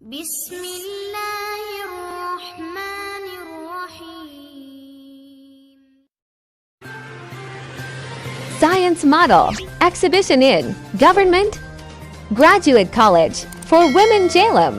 बिस्मिल्लाहिर्रहमानिर्रहीम। Science Model Exhibition in Government Graduate College for Women Jhelum।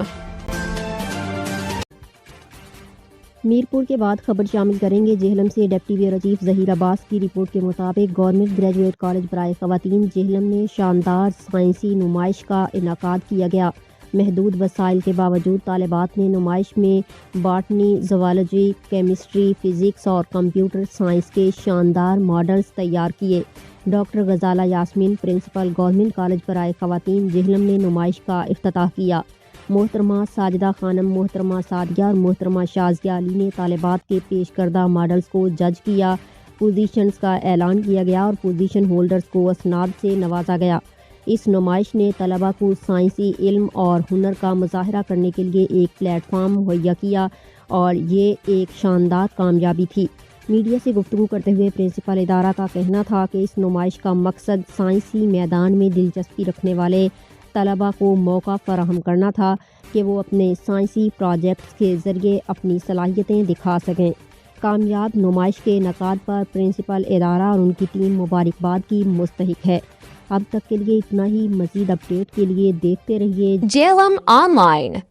Mirpur के बाद खबर शामिल करेंगे जेहलम से। Deputy bureau chief Zaheer Abbas की रिपोर्ट के मुताबिक गवर्नमेंट ग्रेजुएट कॉलेज बराए ख़वातीन जेहलम में शानदार साइंसी नुमाइश का इनेकाद किया गया। महदूद वसाइल के बावजूद तालिबात ने नुमाइश में बॉटनी, ज़ूलॉजी, केमिस्ट्री, फ़िज़िक्स और कंप्यूटर साइंस के शानदार मॉडल्स तैयार किए। डॉक्टर गजाला यास्मीन, प्रिंसिपल गवर्नमेंट कॉलेज बराए ख़वातीन जेहलम ने नुमाइश का इफ्तिताह किया। मोहतरमा साजिदा खानम, मोहतरमा सादिया और मोहतरमा शाजिया अली ने तालिबात के पेश करदा मॉडल्स को जज किया। पोजीशंस का ऐलान किया गया और पोजीशन होल्डर्स को असनाद से नवाजा गया। इस नुमाइश ने तलबा को साइंसी इल्म और हुनर का मुजाहरा करने के लिए एक प्लेटफॉर्म मुहैया किया और ये एक शानदार कामयाबी थी। मीडिया से गुफ्तगू करते हुए प्रिंसिपल इदारा का कहना था कि इस नुमाइश का मकसद साइंसी मैदान में दिलचस्पी रखने वाले तलबा को मौका फराहम करना था कि वो अपने साइंसी प्रोजेक्ट्स के ज़रिए अपनी सलाहियतें दिखा सकें। कामयाब नुमाइश के इनेकाद पर प्रिंसिपल इदारा और उनकी टीम मुबारकबाद की मुस्तहिक है। अब तक के लिए इतना ही। मज़ीद अपडेट के लिए देखते रहिए Jhelum Online।